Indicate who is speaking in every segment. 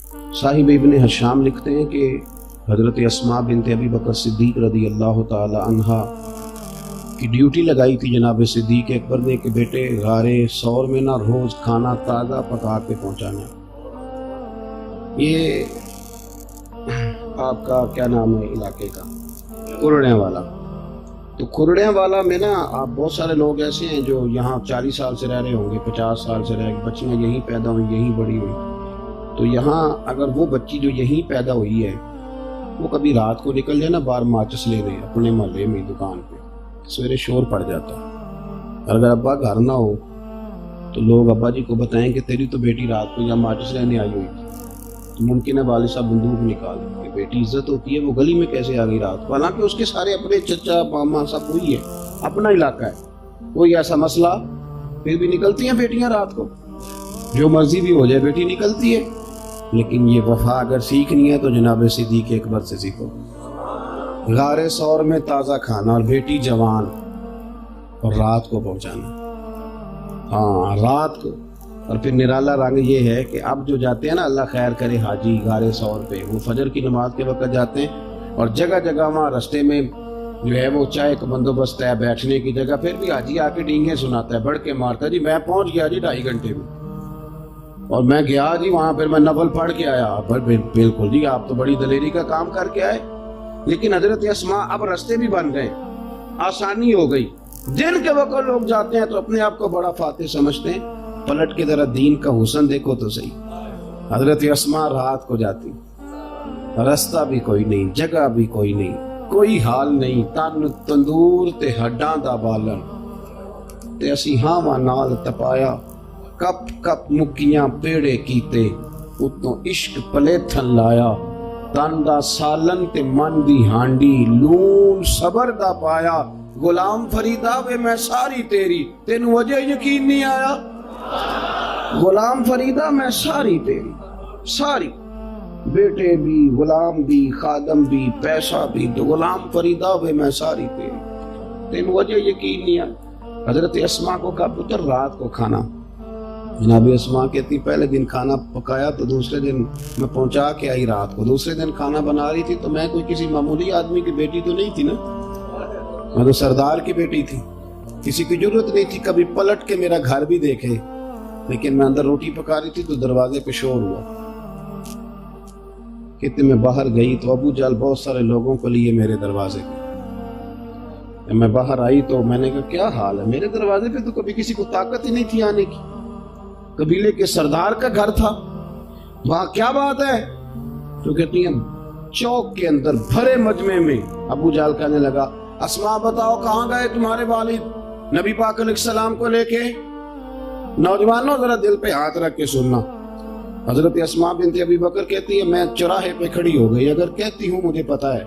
Speaker 1: صاحب ابن حشام لکھتے ہیں کہ حضرت اسماء بنت ابی بکر صدیق رضی اللہ تعالی عنہا کی ڈیوٹی لگائی تھی جناب صدیق اکبر نے کہ بیٹے غار ثور میں نا روز کھانا تازہ پکا کے پہنچانا۔ یہ آپ کا کیا نام ہے علاقے کا؟ کورڑیاں والا۔ تو کورڑیاں والا میں نا آپ بہت سارے لوگ ایسے ہیں جو یہاں 40 سال سے رہ رہے ہوں گے، 50 سال سے رہ رہے، بچیاں یہیں پیدا ہوئی، یہیں بڑی ہوئی۔ تو یہاں اگر وہ بچی جو یہیں پیدا ہوئی ہے وہ کبھی رات کو نکل جائے نا باہر ماچس لے رہے اپنے محلے میں دکان پہ، سویرے شور پڑ جاتا ہے۔ اگر ابا گھر نہ ہو تو لوگ ابا جی کو بتائیں کہ تیری تو بیٹی رات کو یہاں ماچس لینے آئی ہوئی تھی، تو ممکن ہے والد صاحب بندوق نکال دیں کہ بیٹی عزت ہوتی ہے، وہ گلی میں کیسے آ گئی رات کو؟ حالانکہ اس کے سارے اپنے چچا ماما سب وہی ہے، اپنا علاقہ ہے، کوئی ایسا مسئلہ، پھر بھی نکلتی ہیں بیٹیاں رات کو، جو مرضی بھی ہو جائے بیٹی نکلتی ہے۔ لیکن یہ وفا اگر سیکھنی ہے تو جناب صدیق اکبر سے سیکھو۔ غار ثور میں تازہ کھانا اور بیٹی جوان اور رات کو پہنچانا، ہاں رات کو۔ اور پھر نرالا رنگ یہ ہے کہ اب جو جاتے ہیں نا اللہ خیر کرے حاجی غار ثور پہ، وہ فجر کی نماز کے وقت جاتے ہیں اور جگہ جگہ وہاں رستے میں جو ہے وہ چائے کا بندوبست ہے، بیٹھنے کی جگہ، پھر بھی حاجی آ کے ڈینگیں سناتا ہے، بڑھ کے مارتا ہے، جی میں پہنچ گیا جی 2.5 گھنٹے میں، اور میں گیا جی وہاں، پھر میں نفل پڑھ کے آیا۔ بالکل جی آپ تو بڑی دلیری کا کام کر کے آئے۔ لیکن حضرت اسماء اب رستے بھی بن گئے، آسانی ہو گئی، دن کے وقت لوگ جاتے ہیں تو اپنے آپ کو بڑا فاتح سمجھتے ہیں، پلٹ کے ذرا دین کا حسن دیکھو تو صحیح۔ حضرت اسماء رات کو جاتی، رستہ بھی کوئی نہیں، جگہ بھی کوئی نہیں، کوئی حال نہیں، تن تندور تے ہڈاں دا بالن تے اسی ہاواں نال تپایا، کپ کپ مکیاں پیڑے کیتے، اتوں عشق پلیتھن لایا، تن دا سالن تے من دی ہانڈی، لون صبر دا پایا، غلام فریدا وے میں ساری تیری، تینوں وجہ یقین نہیں آیا؟ غلام فریدا میں ساری تیری، ساری، بیٹے بھی، غلام بھی، خادم بھی، پیسہ بھی، تو غلام فریدا وے میں ساری تیری، تینوں وجہ یقین نہیں آیا؟ حضرت اسماء کو کہا پتر رات کو کھانا، جناب اسماء کہتی پہلے دن کھانا پکایا تو دوسرے دن میں پہنچا کے آئی رات کو، دوسرے دن کھانا بنا رہی تھی تو میں کوئی کسی معمولی آدمی کی بیٹی تو نہیں تھی نا، میں تو سردار کی بیٹی تھی، کسی کی ضرورت نہیں تھی کبھی پلٹ کے میرا گھر بھی دیکھے۔ لیکن میں اندر روٹی پکا رہی تھی تو دروازے پہ شور ہوا، کہتے میں باہر گئی تو ابو جال بہت سارے لوگوں کو لیے میرے دروازے پہ، میں باہر آئی تو میں نے کہا کیا حال ہے؟ میرے دروازے پہ تو کبھی کسی کو طاقت ہی نہیں تھی آنے کی، قبیلے کے سردار کا گھر تھا، وہاں کیا بات ہے؟ تو کہتی ہیں چوک کے اندر بھرے مجمع میں ابو جال کہنے لگا اسماء بتاؤ کہاں گئے تمہارے والد نبی پاک علیہ السلام کو لے کے؟ نوجوانوں ذرا دل پہ ہاتھ رکھ کے سننا۔ حضرت اسماء بنت ابی بکر کہتی ہے میں چوراہے پہ کھڑی ہو گئی، اگر کہتی ہوں مجھے پتا ہے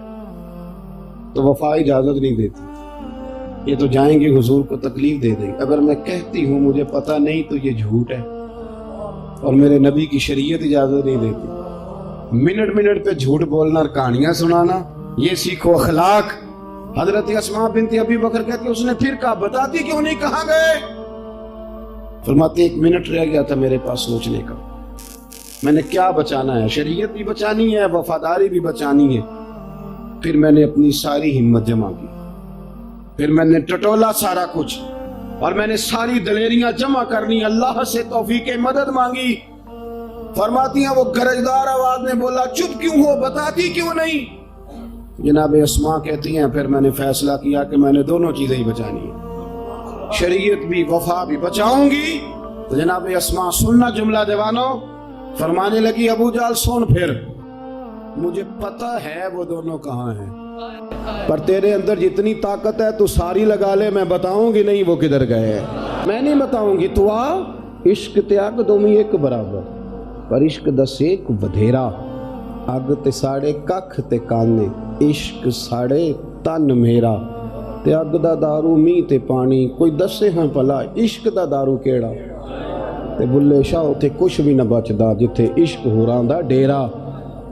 Speaker 1: تو وفا اجازت نہیں دیتی، یہ تو جائیں گے حضور کو تکلیف دے دیں، اگر میں کہتی ہوں مجھے پتا نہیں تو یہ جھوٹ ہے اور میرے نبی کی شریعت اجازت نہیں دیتی۔ منٹ منٹ پہ جھوٹ بولنا اور کہانیاں سنانا، یہ سیکھو اخلاق۔ حضرت اسماء بنت ابی بکر کہتی اس نے پھر کہا بتاتی کیوں نہیں، کہاں گئے؟ فرماتے 1 منٹ رہ گیا تھا میرے پاس سوچنے کا، میں نے کیا بچانا ہے، شریعت بھی بچانی ہے، وفاداری بھی بچانی ہے۔ پھر میں نے اپنی ساری ہمت جمع کی، پھر میں نے ٹٹولا سارا کچھ، اور میں نے ساری دلیریاں جمع کرنی، اللہ سے توفیق مدد مانگی۔ فرماتی ہیں وہ گرجدار آواز میں بولا چپ کیوں ہو، بتاتی کیوں نہیں؟ جناب اسماء کہتی ہیں پھر میں نے فیصلہ کیا کہ میں نے دونوں چیزیں ہی بچانی ہیں، شریعت بھی وفا بھی بچاؤں گی۔ تو جناب اسماء سننا جملہ جوانوں، فرمانے لگی ابو جال سن پھر، مجھے پتا ہے وہ دونوں کہاں ہیں، پر تیرے اندر جتنی طاقت ہے تو ساری لگا لے، میں بتاؤں گی نہیں وہ کدھر گئے، میں نہیں بتاؤں گی، تو آ عشق تے اگ دومی ایک برابر، پر عشق دس ایک بدھیرا، اگ تے ساڑے ککھ تے کانے، عشق ساڑے تن میرا، تے اگ دا دارو می تے پانی، کوئی دسے ہاں پلا عشق دا دارو کیڑا، تے بلے شاہ تے کچھ بھی نہ بچدا جتھے عشق ہو رہا ڈیرا۔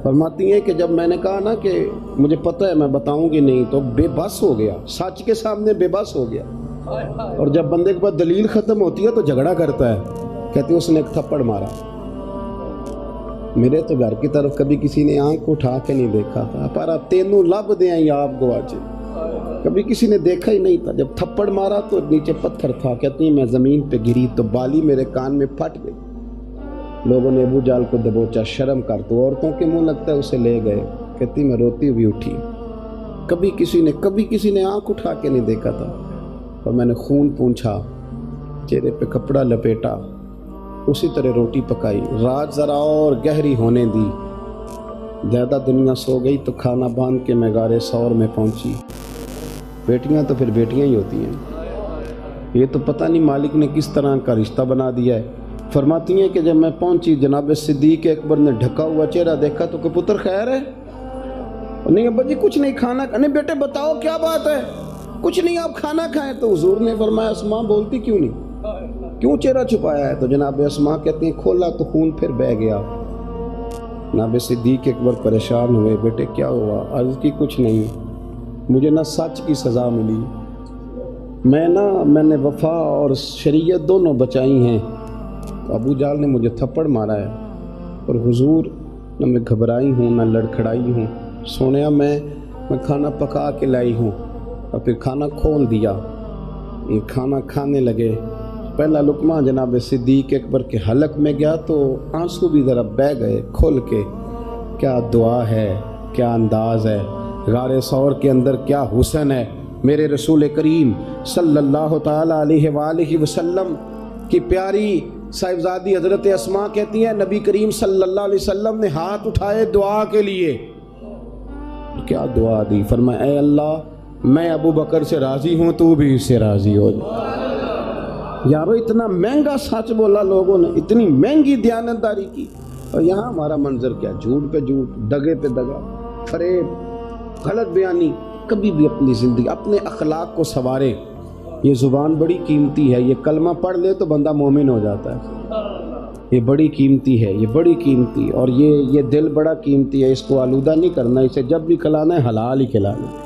Speaker 1: فرماتی ہیں کہ جب میں نے کہا نا کہ مجھے پتہ ہے میں بتاؤں گی نہیں، تو بے بس ہو گیا، سچ کے سامنے بے بس ہو گیا، اور جب بندے کے پاس دلیل ختم ہوتی ہے تو جھگڑا کرتا ہے، کہتے ہیں اس نے ایک تھپڑ مارا، میرے تو گھر کی طرف کبھی کسی نے آنکھ اٹھا کے نہیں دیکھا تھا، پر تینوں لب دیں یا آپ گواچے، کبھی کسی نے دیکھا ہی نہیں تھا۔ جب تھپڑ مارا تو نیچے پتھر تھا، کہتی ہیں میں زمین پہ گری تو بالی میرے کان میں پھٹ گئی، لوگوں نے ابو جال کو دبوچا، شرم کر تو عورتوں کے منہ لگتا ہے اسے لے گئے، کہتی میں روتی ہوئی اٹھی، کبھی کسی نے آنکھ اٹھا کے نہیں دیکھا تھا، اور میں نے خون پونچھا، چہرے پہ کپڑا لپیٹا، اسی طرح روٹی پکائی، رات ذرا اور گہری ہونے دی، زیادہ دنیا سو گئی تو کھانا باندھ کے میں غار ثور میں پہنچی۔ بیٹیاں تو پھر بیٹیاں ہی ہوتی ہیں، یہ تو پتہ نہیں مالک نے کس طرح کا رشتہ بنا دیا ہے۔ فرماتی ہیں کہ جب میں پہنچی جناب صدیق اکبر نے ڈھکا ہوا چہرہ دیکھا تو کہ پتر خیر ہے؟ نہیں ابا جی کچھ نہیں، کھانا نہیں بیٹے بتاؤ کیا بات ہے؟ کچھ نہیں آپ کھانا کھائیں۔ تو حضور نے فرمایا اسماء بولتی کیوں نہیں، کیوں چہرہ چھپایا ہے؟ تو جناب اسماء کہتی ہیں کھولا تو خون پھر بہہ گیا۔ جناب صدیق اکبر پریشان ہوئے، بیٹے کیا ہوا؟ عرض کی کچھ نہیں، مجھے نہ سچ کی سزا ملی، میں نے وفا اور شریعت دونوں بچائی ہیں، ابو جال نے مجھے تھپڑ مارا ہے، اور حضور نہ میں گھبرائی ہوں نہ لڑکھڑائی ہوں، سونیا میں کھانا پکا کے لائی ہوں، اور پھر کھانا کھول دیا، کھانا کھانے لگے، پہلا لقمہ جناب صدیق اکبر کے حلق میں گیا تو آنسو بھی ذرا بہہ گئے کھل کے۔ کیا دعا ہے، کیا انداز ہے، غار ثور کے اندر کیا حسن ہے۔ میرے رسول کریم صلی اللہ تعالیٰ علیہ وآلہ وسلم کی پیاری صاحبزادی حضرت اسماء کہتی ہیں نبی کریم صلی اللہ علیہ وسلم نے ہاتھ اٹھائے دعا کے لیے، کیا دعا دی؟ فرمایا اے اللہ میں ابو بکر سے راضی ہوں، تو بھی اس سے راضی ہو جا۔ یارو اتنا مہنگا سچ بولا لوگوں نے، اتنی مہنگی دیانتداری کی، اور یہاں ہمارا منظر کیا، جھوٹ پہ جھوٹ، دگے پہ دگا، فریب، غلط بیانی۔ کبھی بھی اپنی زندگی اپنے اخلاق کو سنواریں، یہ زبان بڑی قیمتی ہے، یہ کلمہ پڑھ لے تو بندہ مومن ہو جاتا ہے، یہ بڑی قیمتی ہے، یہ بڑی قیمتی، اور یہ دل بڑا قیمتی ہے، اس کو آلودہ نہیں کرنا، اسے جب بھی کھلانا ہے حلال ہی کھلانا۔